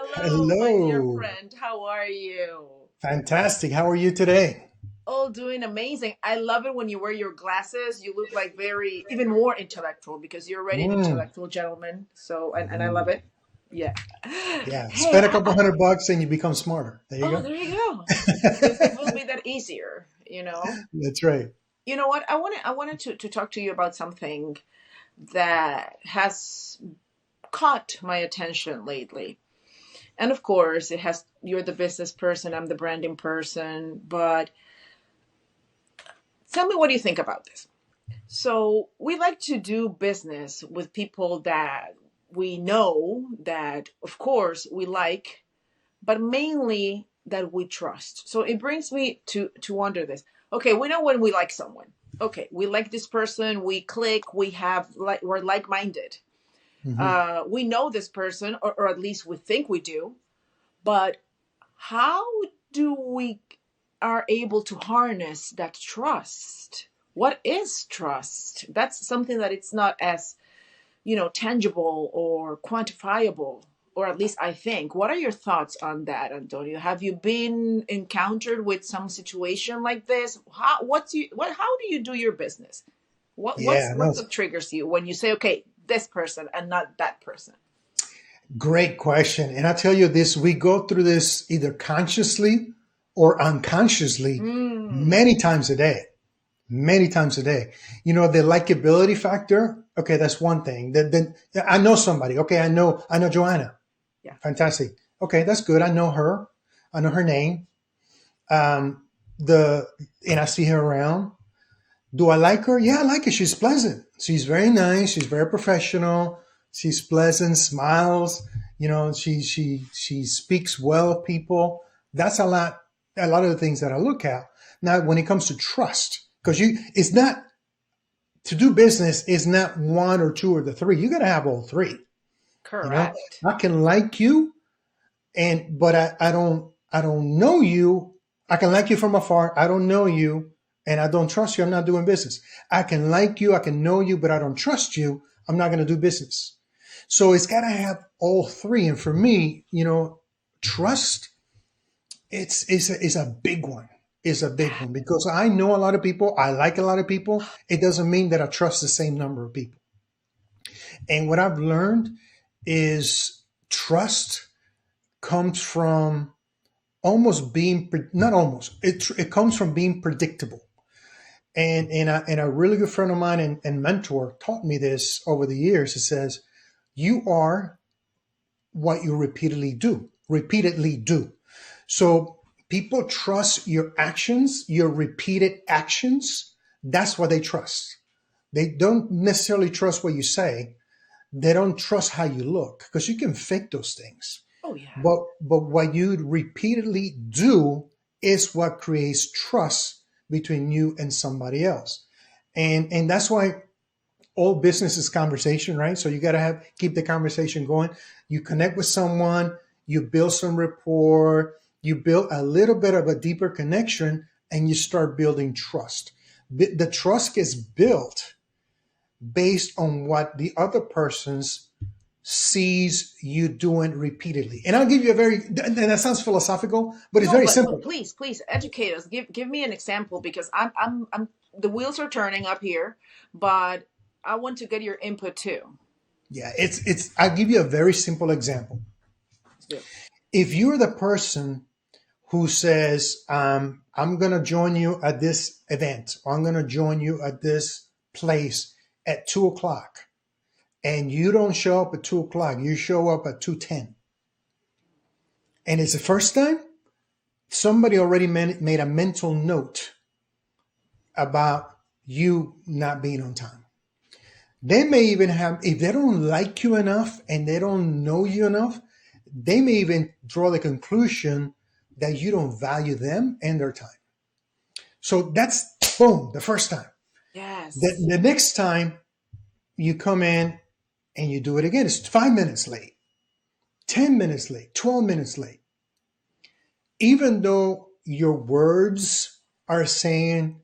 Hello, my dear Hello. friend. How are you? Fantastic. How are you today? Oh, doing amazing. I love it when you wear your glasses. You look like very, even more intellectual because you're already an Mm. intellectual gentleman. And I love Ooh. it. Yeah. Yeah. Hey, Spend a couple $100 and you become smarter. There you oh, go. there you go. It will be that easier. That's right. You know what? I wanted to talk to you about something that has caught my attention lately. And of course, you're the business person, I'm the branding person, but tell me what do you think about this? So, we like to do business with people that we know that of course we like, but mainly that we trust. So, it brings me to wonder this. Okay, we know when we like someone. Okay, we like this person, we click, we're like-minded. Hmm. We know this person, or at least we think we do, but how do we are able to harness that trust? What is trust? That's something that it's not as tangible or quantifiable, or at least I think. What are your thoughts on that, Antonio? Have you been encountered with some situation like this? How do you do your business? Yeah, no, What triggers you when you say, okay, this person and not that person? great question. And I tell you this, we go through this either consciously or unconsciously Mm, many times a day. Many times a day. The likability factor. Okay, that's one thing. Then I know somebody. Okay, I know Joanna. yeah. Fantastic. Okay, that's good. I know her. I know her name. Um, the and I see her around. Do I like her? Yeah, I like her. She's pleasant. She's very nice. She's very professional. She's pleasant. Smiles. She speaks well of people. That's a lot. A lot of the things that I look at. Now, when it comes to trust, because it's not to do business is not one or two or the three. You got to have all three. You know, Correct. I can like you, but I don't know you. I can like you from afar. I don't know you, and I don't trust you. I'm not doing business. I can like you, I can know you, but I don't trust you. I'm not going to do business. So it's got to have all three. And for me, trust it's a big one. It's a big one because I know a lot of people. I like a lot of people. It doesn't mean that I trust the same number of people. And what I've learned is trust comes from almost being not almost it comes from being predictable, and a really good friend of mine and mentor taught me this over the years. It says you are what you repeatedly do. So people trust your actions, your repeated actions. That's what they trust. They don't necessarily trust what you say. They don't trust how you look because you can fake those things. Oh yeah. But what you repeatedly do is what creates trust between you and somebody else. And that's why all business is conversation, right? So you got to have keep the conversation going. You connect with someone, you build some rapport, you build a little bit of a deeper connection, and you start building trust. The trust gets built based on what the other person's sees you doing repeatedly. And I'll give you and that sounds philosophical, but it's No, very but simple. please educate us. Give me an example because I'm the wheels are turning up here, but I want to get your input too. Yeah, I'll give you a very simple example. Let's do it. If you're the person who says, I'm going to join you at this event, or I'm going to join you at this place at 2 o'clock, and you don't show up at 2 o'clock, you show up at 2:10, and it's the first time, somebody already made a mental note about you not being on time. They may even have, if they don't like you enough and they don't know you enough, they may even draw the conclusion that you don't value them and their time. So that's boom, the first time. The, Yes. the next time you come in and you do it again, it's 5 minutes late, 10 minutes late, 12 minutes late. Even though your words are saying,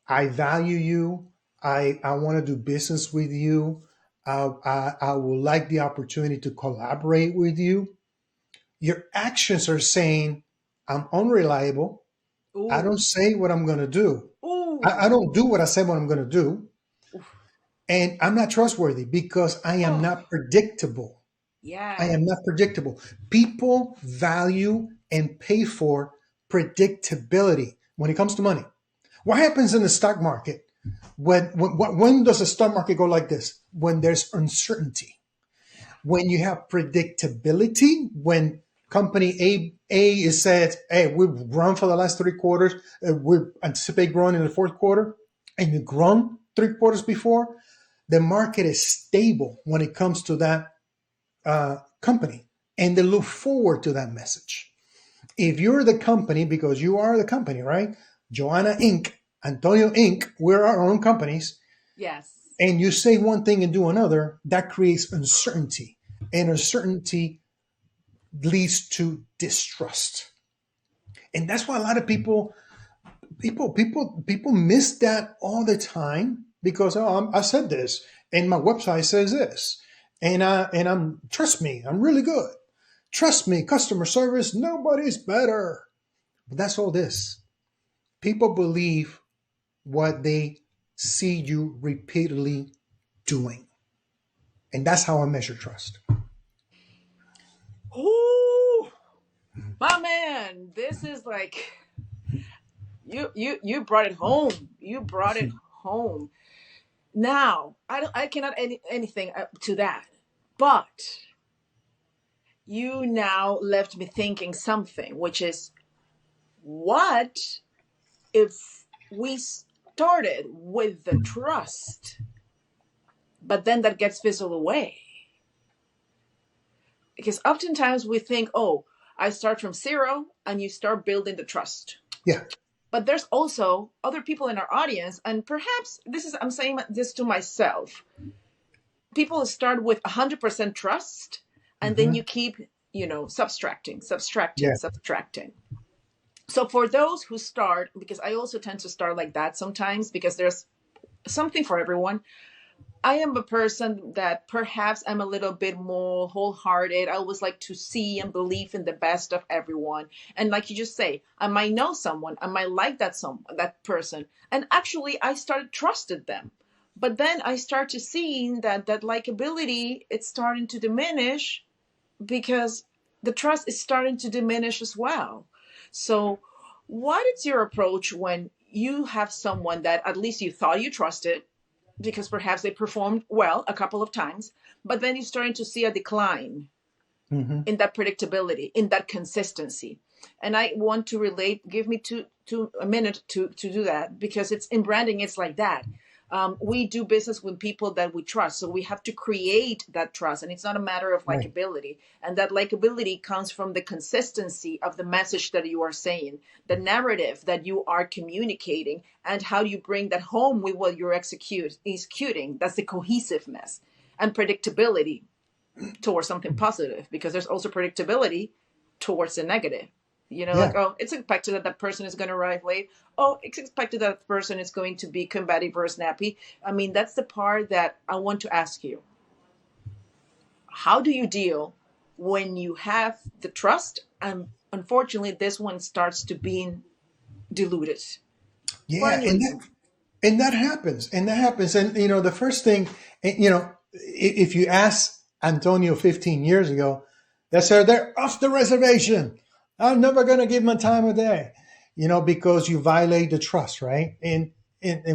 I value you, I want to do business with you, I would like the opportunity to collaborate with you. Your actions are saying, I'm unreliable. I Ooh. don't say what I'm going to do. I Ooh. don't do what I say what I'm going to do. Oof. And I'm not trustworthy because I am Oh, not predictable. I am yes. not predictable. People value and pay for predictability when it comes to money. What happens in the stock market? When does the stock market go like this? When there's uncertainty. When you have predictability, when company A is said, hey, we've grown for the last 3 quarters, we anticipate growing in the fourth quarter, and you've grown 3 quarters before, the market is stable when it comes to that company, and they look forward to that message. If you're the company, because you are the company, right? Joanna Inc., Antonio Inc., we're our own companies, Yes. and you say one thing and do another, that creates uncertainty. And uncertainty leads to distrust. And that's why a lot of people miss that all the time because I said this and my website says this. And I'm trust me, I'm really good. Trust me, customer service, nobody's better. But that's all this. People believe what they see you repeatedly doing. And that's how I measure trust. Ooh, my man, this is like you brought it home. You brought it home. Now, I cannot anything to that. But you now left me thinking something, which is what if we started with the trust, but then that gets fizzled away? Because oftentimes we think, oh, I start from zero and you start building the trust. Yeah. But there's also other people in our audience, and perhaps I'm saying this to myself. People start with 100% trust, and then you Hmm. keep, subtracting, subtracting, Yeah. subtracting. So for those who start, because I also tend to start like that sometimes, because there's something for everyone. I am a person that perhaps I'm a little bit more wholehearted. I always like to see and believe in the best of everyone. And like you just say, I might know someone, I might like that person, and actually I started trusted them. But then I start to see that likability, it's starting to diminish because the trust is starting to diminish as well. So, what is your approach when you have someone that at least you thought you trusted, because perhaps they performed well a couple of times, but then you're starting to see a decline Hmm. in that predictability, in that consistency? And I want to relate, give me a minute to do that, because it's in branding, it's like that. We do business with people that we trust. So we have to create that trust. And it's not a matter of Right. likability. And that likability comes from the consistency of the message that you are saying, the narrative that you are communicating, and how you bring that home with what you're executing. That's the cohesiveness and predictability towards something positive, because there's also predictability towards the negative. Like, Yeah. oh, it's expected that that person is going to arrive late. Oh, it's expected that the person is going to be combative or snappy. I mean, that's the part that I want to ask you. How do you deal when you have the trust and unfortunately this one starts to being diluted for Yeah. any reason? And that happens. And that happens. And, the first thing, if you ask Antonio 15 years ago, they said, they're off the reservation. I'm never going to give them time of day, because you violate the trust, right? And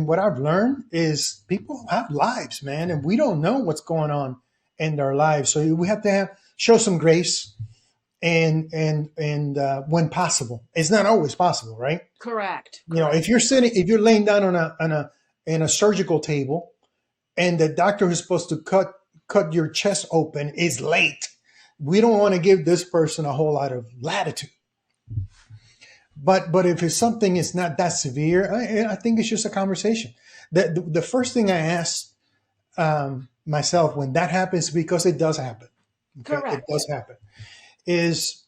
what I've learned is people have lives, man, and we don't know what's going on in their lives. So we have to show some grace and when possible. It's not always possible, right? Correct, If correct. if you're laying down in a surgical table, and the doctor who's supposed to cut your chest open is late, we don't want to give this person a whole lot of latitude. But if it's something is not that severe, I think it's just a conversation. The first thing I ask myself when that happens, because it does happen, okay, it Correct. does happen, is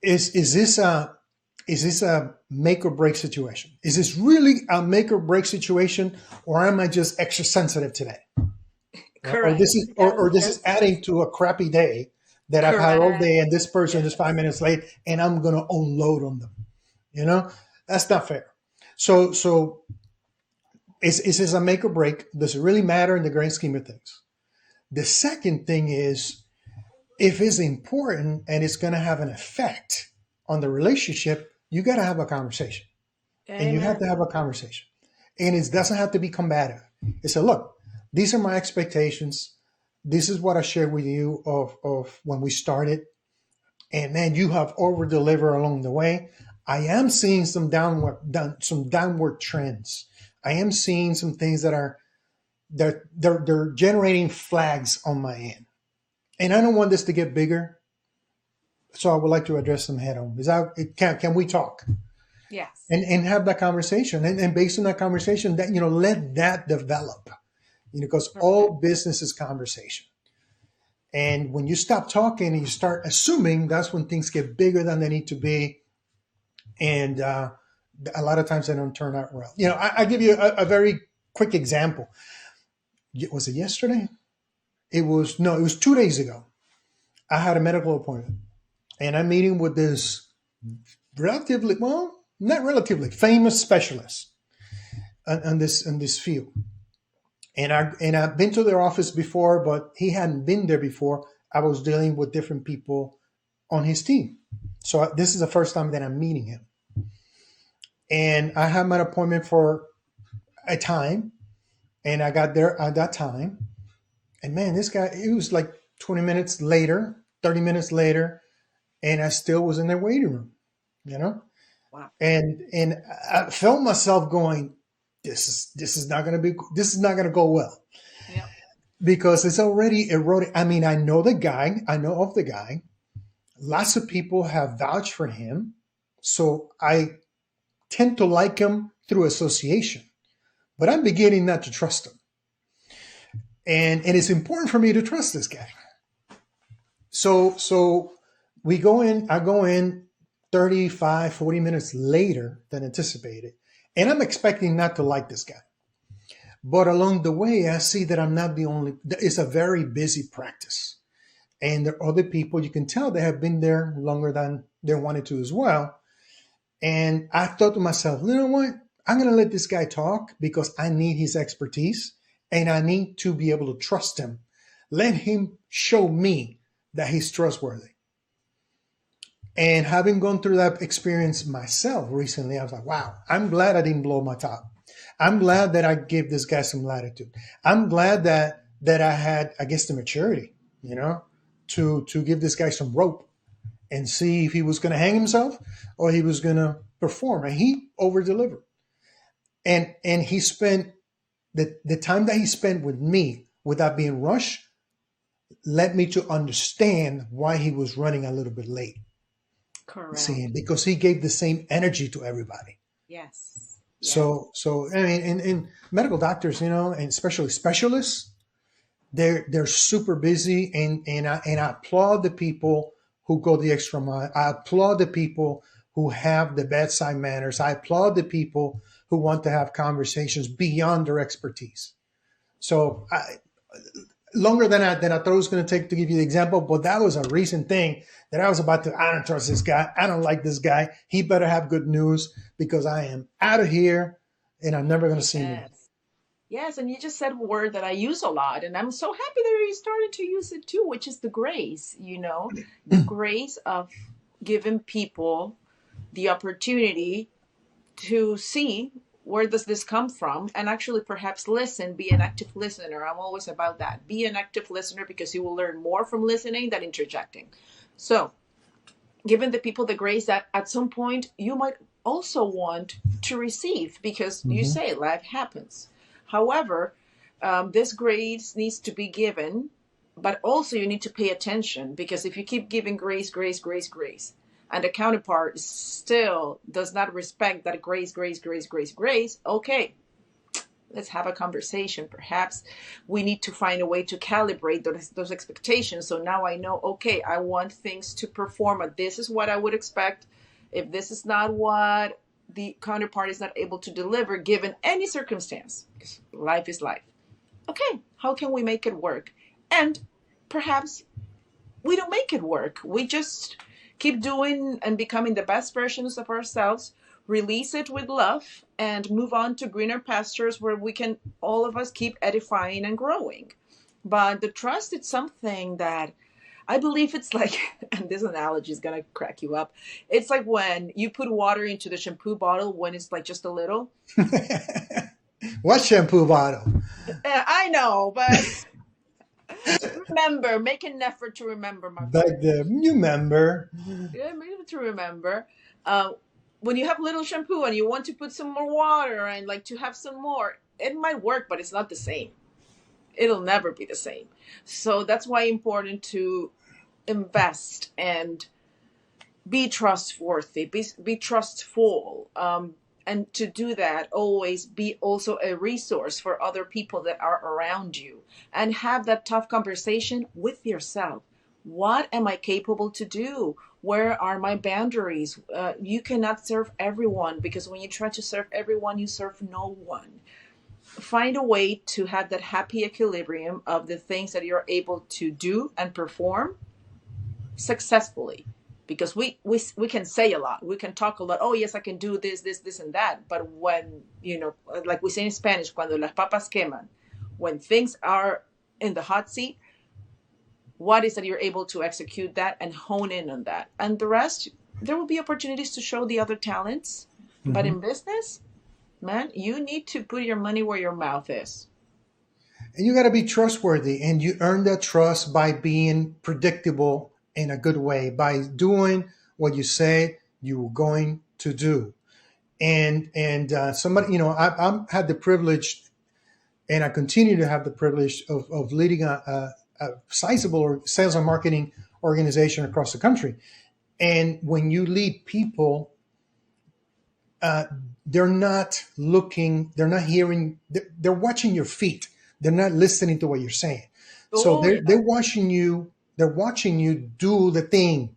is this a make or break situation? Is this really a make or break situation, or am I just extra sensitive today? Or Correct. this is Yes, or this is yes, adding yes. to a crappy day that I've had all day, Correct. and this person is Yes. 5 minutes late, and I'm going to unload on them. You know, that's not fair. So is this a make or break? Does it really matter in the grand scheme of things? The second thing is, if it's important and it's going to have an effect on the relationship, you got to have a conversation, and you have Amen. to have a conversation, and it doesn't have to be combative. It's a look. These are my expectations. This is what I shared with you of when we started, and then you have over delivered along the way. I am seeing some downward trends. I am seeing some things that are they're generating flags on my end, and I don't want this to get bigger. So I would like to address them head on. Is that can we talk Yes. and have that conversation, and based on that conversation, that let that develop, because all Correct. business is conversation. And when you stop talking and you start assuming, that's when things get bigger than they need to be. And a lot of times they don't turn out well. I give you a very quick example. Was it yesterday? It was, no, it was 2 days ago. I had a medical appointment and I'm meeting with this relatively, well, not relatively famous specialist in this field. And I've been to their office before, but he hadn't been there before. I was dealing with different people on his team. So this is the first time that I'm meeting him. And I had my appointment for a time, and I got there at that time. And man, this guy, it was like 20 minutes later, 30 minutes later, and I still was in their waiting room, you know? Wow. And I felt myself going, this is not gonna go well, Yep. because it's already eroding. I mean, I know the guy, I know of the guy. Lots of people have vouched for him. So I tend to like him through association, but I'm beginning not to trust him. And it's important for me to trust this guy. So we go in, I go in 35, 40 minutes later than anticipated. And I'm expecting not to like this guy. But along the way, I see that I'm not the only, it's a very busy practice. And there are other people, you can tell they have been there longer than they wanted to as well. And I thought to myself, you know what? I'm going to let this guy talk because I need his expertise and I need to be able to trust him. Let him show me that he's trustworthy. And having gone through that experience myself recently, I was like, wow, I'm glad I didn't blow my top. I'm glad that I gave this guy some latitude. I'm glad that I had, I guess, the maturity, to give this guy some rope and see if he was going to hang himself or he was going to perform. And he over delivered. And he spent the time that he spent with me without being rushed led me to understand why he was running a little bit late. See, Correct. because he gave the same energy to everybody. Yes. Yes. So I mean, and medical doctors, and especially specialists, they're super busy, and I applaud the people who go the extra mile. I applaud the people who have the bedside manners. I applaud the people who want to have conversations beyond their expertise. So longer than I thought it was going to take to give you the example, but that was a recent thing that I was about to. I don't trust this guy. I don't like this guy. He better have good news because I am out of here and I'm never going to see him again. Yes. Yes, and you just said a word that I use a lot, and I'm so happy that you started to use it too, which is the grace, the grace of giving people the opportunity to see where does this come from and actually perhaps listen, be an active listener. I'm always about that. Be an active listener because you will learn more from listening than interjecting. So, giving the people the grace that at some point you might also want to receive because you Mm-hmm. say life happens. However, this grace needs to be given, but also you need to pay attention because if you keep giving grace, grace, grace, grace, and the counterpart still does not respect that grace, grace, grace, grace, grace, okay, let's have a conversation. Perhaps we need to find a way to calibrate those expectations. So now I know, okay, I want things to perform, but this is what I would expect. If this is not what the counterpart is not able to deliver, given any circumstance, because life is life. Okay, how can we make it work? And perhaps we don't make it work. We just keep doing and becoming the best versions of ourselves, release it with love, and move on to greener pastures where we can, all of us, keep edifying and growing. But the trust, it's something that I believe it's like, and this analogy is going to crack you up. It's like when you put water into the shampoo bottle when it's like just a little. What shampoo bottle? I know, but remember, make an effort to remember, my Back friend. there, you remember? Yeah, maybe to remember. Uh, when you have little shampoo and you want to put some more water and like to have some more, it might work, but it's not the same. It'll never be the same. So that's why it's important to invest and be trustworthy, be trustful. And to do that, always be also a resource for other people that are around you and have that tough conversation with yourself. What am I capable to do? Where are my boundaries? You cannot serve everyone, because when you try to serve everyone, you serve no one. Find a way to have that happy equilibrium of the things that you're able to do and perform successfully, because we can say a lot, we can talk a lot. Oh yes, I can do this and that. But when, like we say in Spanish, cuando las papas queman, when things are in the hot seat, what is that you're able to execute that and hone in on that, and the rest, there will be opportunities to show the other talents. But Hmm. in business, man, you need to put your money where your mouth is. And you got to be trustworthy, and you earn that trust by being predictable in a good way, by doing what you say you're going to do. And somebody, I had the privilege, and I continue to have the privilege of leading a sizable sales and marketing organization across the country. And when you lead people, uh, they're not looking, they're not hearing, they're watching your feet. They're not listening to what you're saying. So Oh they're yeah. watching you. They're watching you do the thing,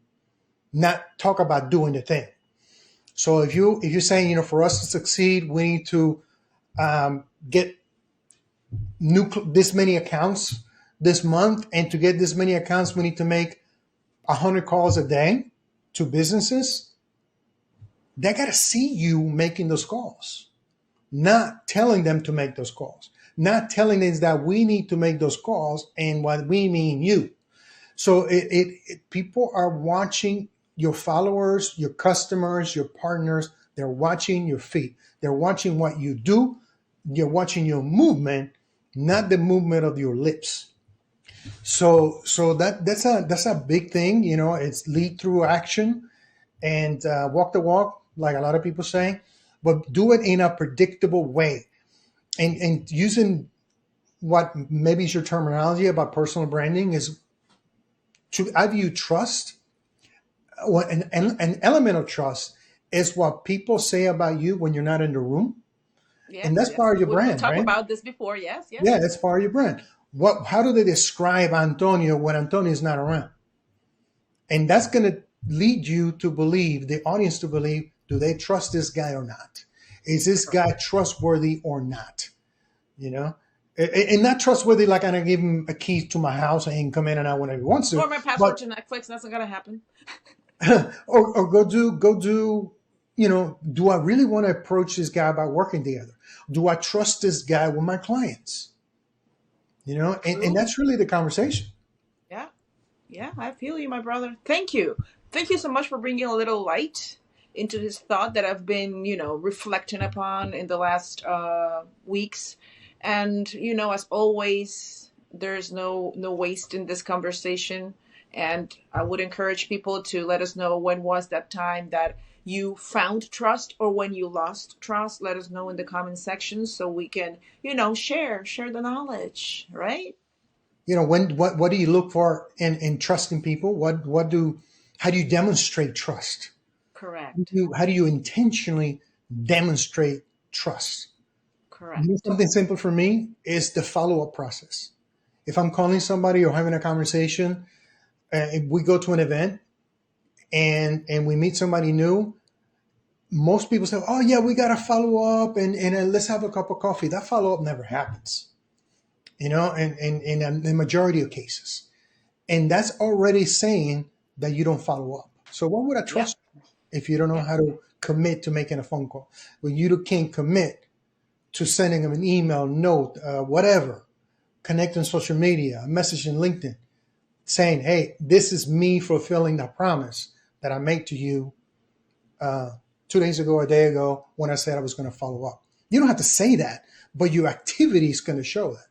not talk about doing the thing. So if you're saying, for us to succeed, we need to get this many accounts this month, and to get this many accounts, we need to make 100 calls a day to businesses. They got to see you making those calls, not telling them to make those calls, not telling them that we need to make those calls, and what we mean you. So people are watching your followers, your customers, your partners. They're watching your feet. They're watching what you do. You're watching your movement, not the movement of your lips. So that's a big thing. It's lead through action, and walk the walk, like a lot of people say, but do it in a predictable way, and using what maybe is your terminology about personal branding is to, I view trust. Well, an element of trust is what people say about you when you're not in the room, and Yes, that's yes, part of your we brand, talked right? about this before. Yes, Yeah, yes. that's part of your brand. How do they describe Antonio when Antonio is not around? And that's going to lead you to believe, the audience to believe, do they trust this guy or not? Is this guy trustworthy or not? You know, and not trustworthy like I'm gonna give him a key to my house and he can come in and out whenever he wants to, Or my password but to Netflix. That's not gonna happen. or go do. Do I really want to approach this guy about working together? Do I trust this guy with my clients? And True. that's really the conversation. Yeah, yeah. I feel you, my brother. Thank you. Thank you so much for bringing a little light into this thought that I've been, reflecting upon in the last weeks. And as always, there's no waste in this conversation. And I would encourage people to let us know, when was that time that you found trust or when you lost trust. Let us know in the comment section so we can, share the knowledge, right? When what do you look for in trusting people? How do you demonstrate trust? Correct. How do you intentionally demonstrate trust? Correct. Something simple for me is the follow-up process. If I'm calling somebody or having a conversation, if we go to an event and we meet somebody new, most people say, "Oh yeah, we got to follow up and let's have a cup of coffee." That follow-up never happens, in the majority of cases. And that's already saying that you don't follow up. So why would I Yep. trust you if you don't know Yep. how to commit to making a phone call? When you can't commit to sending them an email, note, whatever, connect on social media, a message in LinkedIn, saying, hey, this is me fulfilling the promise that I made to you 2 days ago, a day ago, when I said I was going to follow up. You don't have to say that, but your activity is going to show that.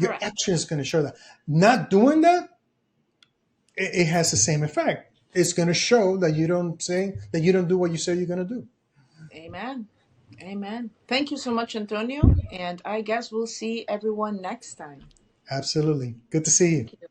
Your Correct. action is going to show that. Not doing that, it has the same effect. It's going to show that you don't do what you say you're going to do. Amen. Amen. Thank you so much, Antonio. And I guess we'll see everyone next time. Absolutely. Good to see you. Thank you.